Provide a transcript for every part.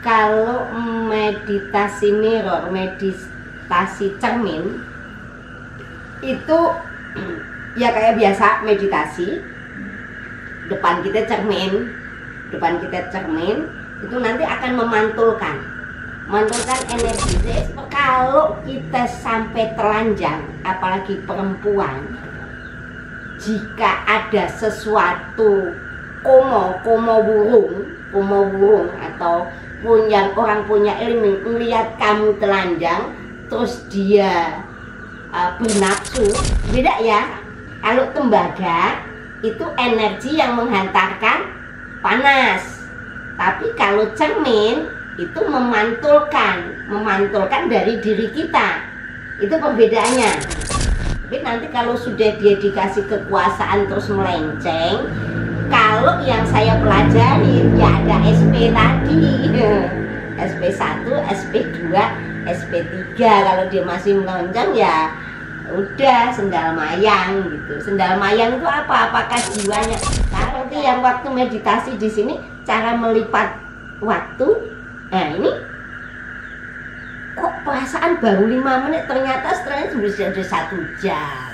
Kalau meditasi mirror, meditasi cermin itu ya kayak biasa meditasi. Depan kita cermin itu nanti akan memantulkan energi. Jadi, kalau kita sampai telanjang, apalagi perempuan, jika ada sesuatu komo burung atau orang punya ilmu melihat kamu telanjang terus dia bernafsu, beda ya. Kalau tembaga itu energi yang menghantarkan panas, tapi kalau cermin itu memantulkan dari diri kita. Itu perbedaannya. Tapi nanti kalau sudah dia dikasih kekuasaan terus melenceng, kalau yang saya pelajari ya ada SP tadi, SP1, SP2, SP3. Kalau dia masih melenceng ya udah sendal mayang gitu. Sendal mayang itu apa? Apakah jiwanya? Seperti yang waktu meditasi di sini, cara melipat waktu. Nah ini kok perasaan baru 5 menit, ternyata setelahnya sudah 1 jam.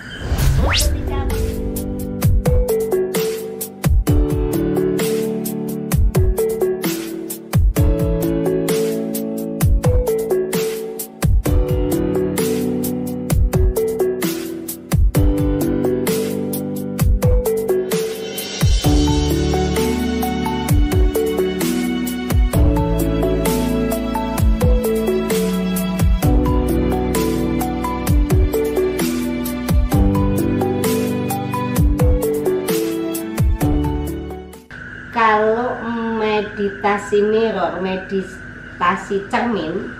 Kalau meditasi mirror, meditasi cermin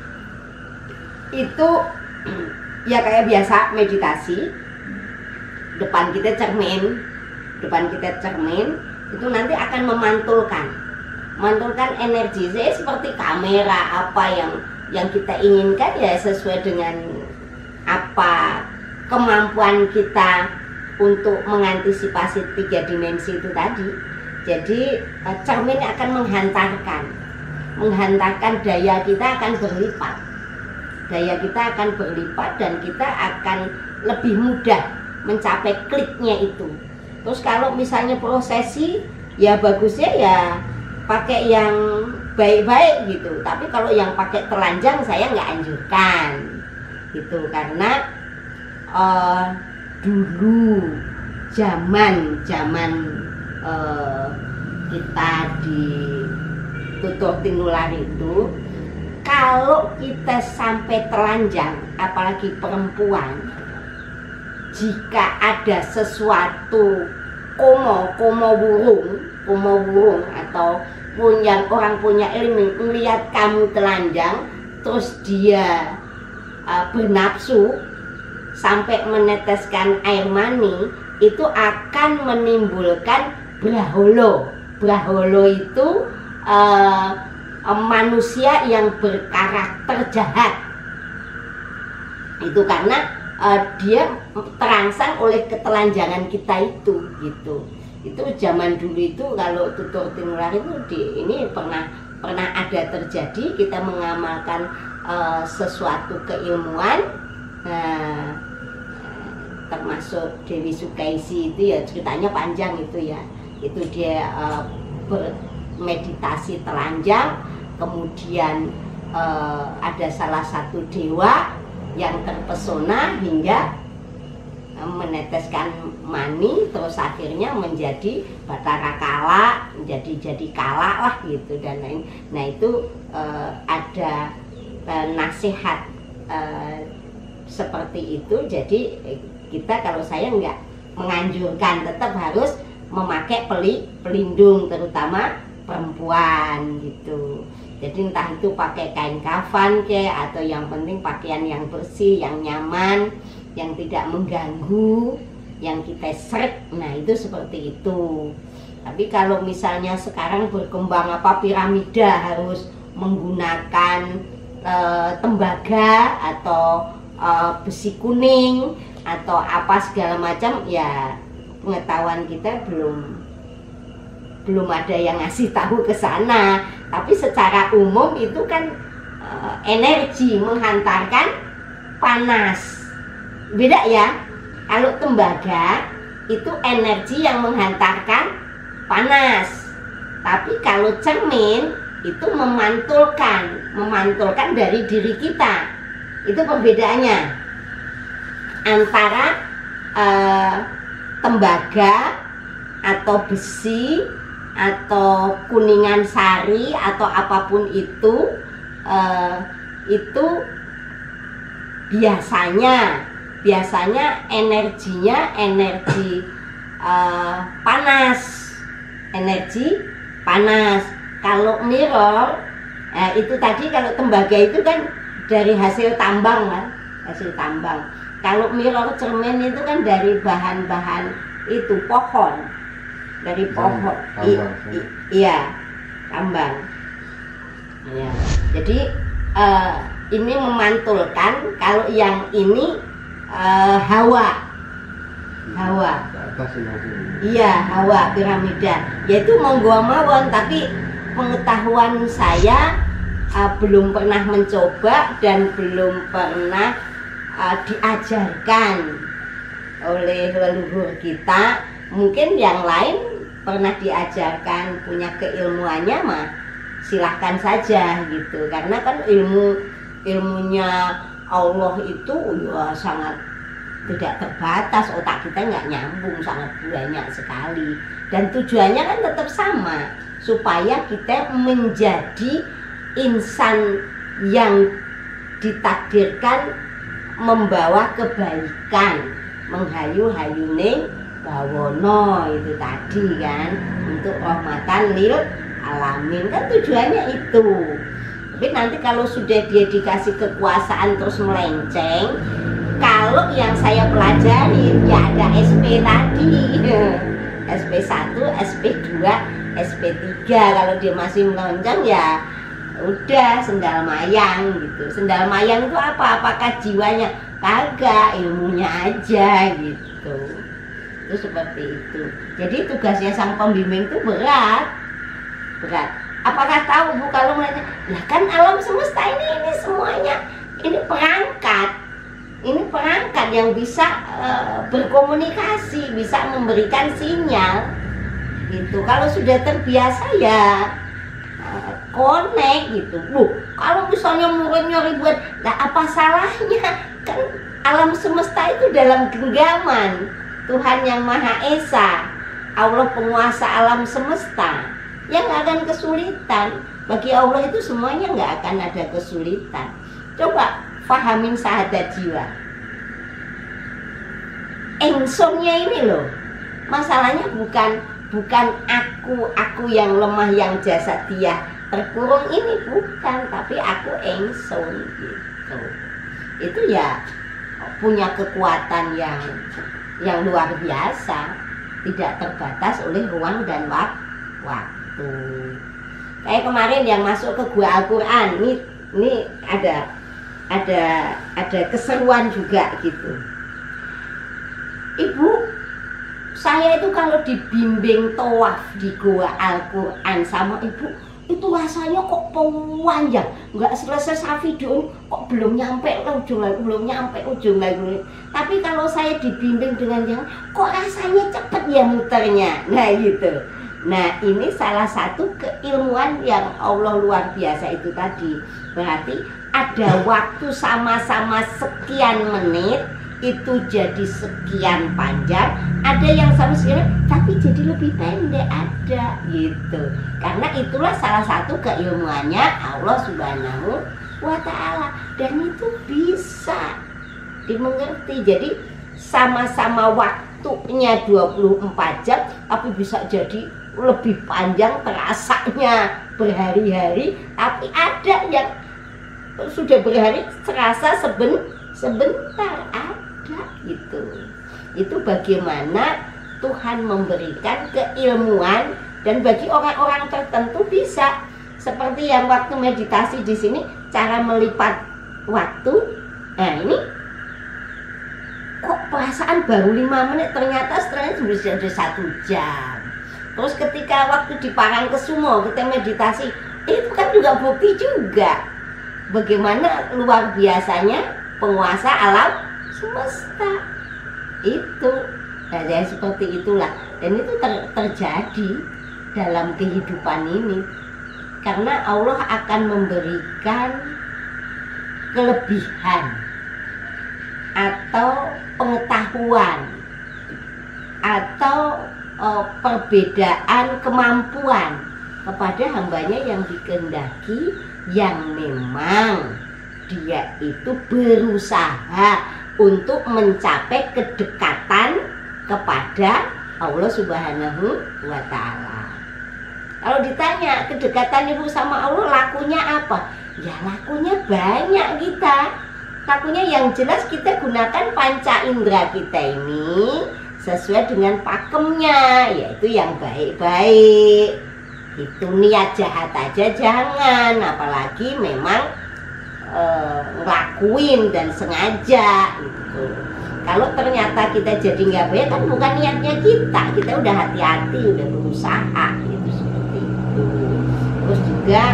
itu ya kayak biasa meditasi. Depan kita cermin itu nanti akan memantulkan energi. Jadi seperti kamera, apa yang kita inginkan ya sesuai dengan apa kemampuan kita untuk mengantisipasi 3 dimensi itu tadi. Jadi cermin akan menghantarkan daya kita akan berlipat, dan kita akan lebih mudah mencapai kliknya itu. Terus kalau misalnya prosesi ya bagusnya ya pakai yang baik-baik gitu. Tapi kalau yang pakai telanjang saya nggak anjurkan gitu, karena dulu zaman kita di tutur tinular itu, kalau kita sampai telanjang, apalagi perempuan, jika ada sesuatu komo burung atau orang punya ilmu melihat kamu telanjang terus dia bernafsu sampai meneteskan air mani, itu akan menimbulkan braholo itu manusia yang berkarakter jahat. Itu karena dia terangsang oleh ketelanjangan kita itu gitu. Itu zaman dulu itu kalau tutur tinular itu ini pernah ada terjadi. Kita mengamalkan sesuatu keilmuan, termasuk Dewi Sukaisi itu ya ceritanya panjang itu ya. Itu dia bermeditasi telanjang, kemudian ada salah satu dewa yang terpesona hingga meneteskan mani, terus akhirnya menjadi Batara Kala, jadi kala lah gitu dan lain. Nah itu ada nasihat seperti itu. Jadi kita, kalau saya nggak menganjurkan, tetap harus memakai pelindung, terutama perempuan gitu. Jadi entah itu pakai kain kafan atau yang penting pakaian yang bersih, yang nyaman, yang tidak mengganggu, yang kita seret. Nah itu seperti itu. Tapi kalau misalnya sekarang berkembang piramida, harus menggunakan tembaga atau besi kuning atau apa segala macam, ya pengetahuan kita belum ada yang ngasih tahu ke sana. Tapi secara umum itu kan energi menghantarkan panas. Beda ya. Kalau tembaga itu energi yang menghantarkan panas. Tapi kalau cermin itu memantulkan dari diri kita. Itu perbedaannya antara tembaga atau besi atau kuningan sari atau apapun itu biasanya energinya energi panas. Kalau mirror itu tadi, kalau tembaga itu kan dari hasil tambang kan, Kalau mirror cermin itu kan dari bahan-bahan itu pohon, dari pohon. Iya, tambang. Ya. Jadi ini memantulkan. Kalau yang ini hawa. Iya, hawa piramida. Yaitu monggo mawon, tapi pengetahuan saya belum pernah mencoba dan belum pernah diajarkan oleh leluhur kita. Mungkin yang lain pernah diajarkan, punya keilmuannya mah silahkan saja gitu. Karena kan ilmunya Allah itu sangat tidak terbatas, otak kita nggak nyambung, sangat banyak sekali. Dan tujuannya kan tetap sama, supaya kita menjadi insan yang ditakdirkan membawa kebaikan, menghayu-hayuning bawono itu tadi kan, untuk rahmatan lil alamin, kan tujuannya itu. Tapi nanti kalau sudah dia dikasih kekuasaan terus melenceng, kalau yang saya pelajari ya ada SP tadi, SP1, SP2, SP3. Kalau dia masih melonjang ya udah sendal mayang gitu. Sendal mayang itu apa? Apakah jiwanya? Kagak, ilmunya aja gitu. Itu seperti itu. Jadi tugasnya sang pembimbing itu berat. Apakah tahu Bu kalau mulai, lah kan alam semesta ini semuanya ini perangkat yang bisa berkomunikasi, bisa memberikan sinyal gitu. Kalau sudah terbiasa ya connect gitu. Bu, kalau misalnya muridnya ribuan, nah apa salahnya? Kan alam semesta itu dalam genggaman Tuhan yang Maha Esa, Allah penguasa alam semesta, yang nggak akan kesulitan. Bagi Allah itu semuanya nggak akan ada kesulitan. Coba fahamin sahadat jiwa. Engsunnya ini loh, masalahnya bukan aku yang lemah, yang jasad dia terkurung ini, bukan, tapi aku engsun gitu. Itu ya punya kekuatan yang luar biasa, tidak terbatas oleh ruang dan waktu. Kayak kemarin yang masuk ke gua Al-Quran, ini ada keseruan juga gitu. Ibu, saya itu kalau dibimbing tawaf di gua Al-Quran sama ibu, itu rasanya kok panjang, nggak selesai video kok belum nyampe ujung lagi. Tapi kalau saya dibimbing dengan yang kok rasanya cepet ya muternya, nah gitu. Nah ini salah satu keilmuan yang Allah luar biasa itu tadi. Berarti ada waktu sama-sama sekian menit itu jadi sekian panjang, ada yang sama sekian tapi jadi lebih pendek, ada gitu. Karena itulah salah satu keilmuannya Allah Subhanahu wa Ta'ala, dan itu bisa dimengerti. Jadi sama-sama waktunya 24 jam tapi bisa jadi lebih panjang, terasanya berhari-hari, tapi ada yang sudah berhari terasa sebentar, ada gitu. Itu bagaimana Tuhan memberikan keilmuan, dan bagi orang-orang tertentu bisa seperti yang waktu meditasi di sini, cara melipat waktu. Nah ini kok perasaan baru 5 menit, ternyata setelahnya sudah 1 jam. Terus ketika waktu di Parangkusumo kita meditasi, itu kan juga bukti juga bagaimana luar biasanya penguasa alam semesta itu. Nah, ya seperti itulah, dan itu terjadi dalam kehidupan ini karena Allah akan memberikan kelebihan atau pengetahuan atau perbedaan kemampuan kepada hambanya yang dikehendaki, yang memang dia itu berusaha untuk mencapai kedekatan kepada Allah Subhanahu wa Ta'ala. Kalau ditanya kedekatan ibu sama Allah lakunya apa? Ya lakunya banyak kita. Lakunya yang jelas kita gunakan panca indera kita ini sesuai dengan pakemnya, yaitu yang baik-baik. Itu niat jahat aja jangan, apalagi memang ngelakuin dan sengaja gitu. Kalau ternyata kita jadi nggak baik kan bukan niatnya kita udah hati-hati, udah berusaha gitu, seperti itu. Terus juga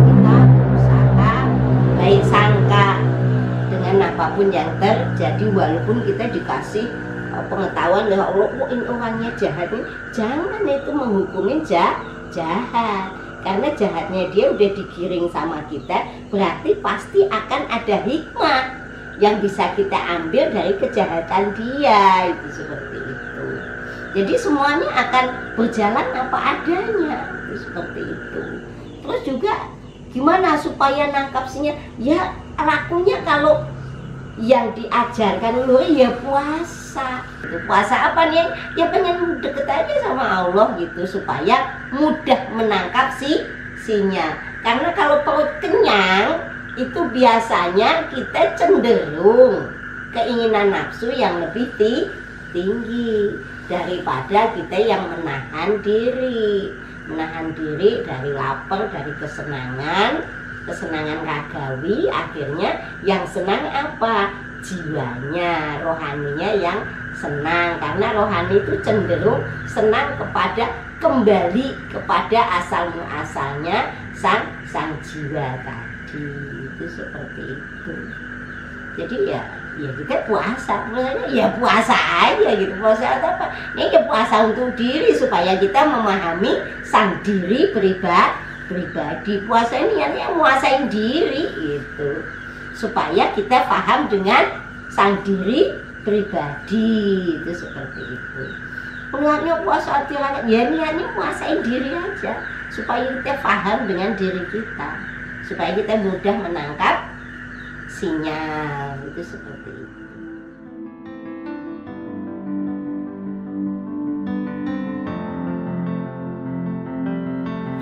kita berusaha baik sangka dengan apapun yang terjadi, walaupun kita dikasih pengetahuan dari Allah, oh ini orangnya jahat nih, jangan itu menghukumin jahat. Karena jahatnya dia udah digiring sama kita, berarti pasti akan ada hikmah yang bisa kita ambil dari kejahatan dia, itu seperti itu. Jadi semuanya akan berjalan apa adanya, itu seperti itu. Terus juga gimana supaya nangkapsinya? Ya lakunya kalau yang diajarkan loh ya puasa. Puasa apa nih? Ya pengen deket aja sama Allah gitu supaya mudah menangkap sinyal. Karena kalau perut kenyang itu biasanya kita cenderung keinginan nafsu yang lebih tinggi daripada kita yang menahan diri dari lapar, dari kesenangan ragawi. Akhirnya yang senang apa? Jiwanya, rohaninya yang senang, karena rohani itu cenderung senang kepada kembali kepada asal muasalnya sang jiwa tadi, itu seperti itu. Jadi ya kita puasa, ya puasa aja gitu. Puasa apa? Ini ya puasa untuk diri supaya kita memahami sang diri pribadi. Puasa ini yang menguasai diri itu supaya kita paham dengan sang diri pribadi, itu seperti itu. Niatnya puasa artinya ya niatnya menguasai diri aja supaya kita paham dengan diri kita, supaya kita mudah menangkap sinyal, itu seperti itu.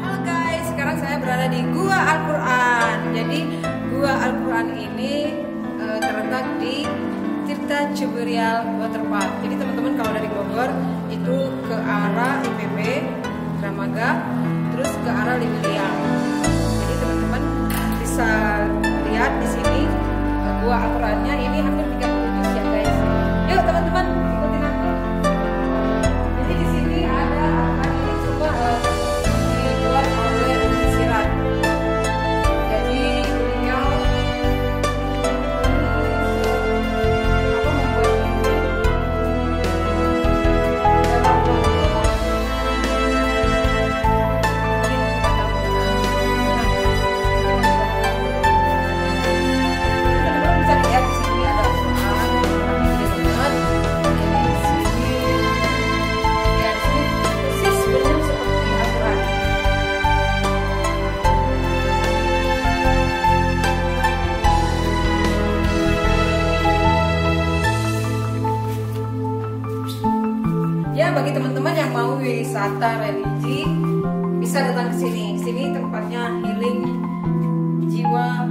Halo guys, sekarang saya berada di Gua Al-Quran. Jadi Gua Al-Quran ini terletak di Tirta Ciburial Waterpark. Jadi teman-teman kalau dari Bogor itu ke arah IPB, Dramaga, terus ke arah Liliang. Jadi teman-teman bisa lihat di sini Gua Al-Qurannya ini hampir 30 juz ya guys. Yuk teman-teman ikutin aku. Jadi di sini ada Al-Quran ini coba dibuat oleh Sirat. Jadi beliau membuat ini dalam bisa lihat di sini ada Al-Quran, di sini ya di sini persis benar seperti Al-Quran. Ya bagi teman-teman yang mau wisata religi bisa datang ke sini. Sini tempatnya healing jiwa,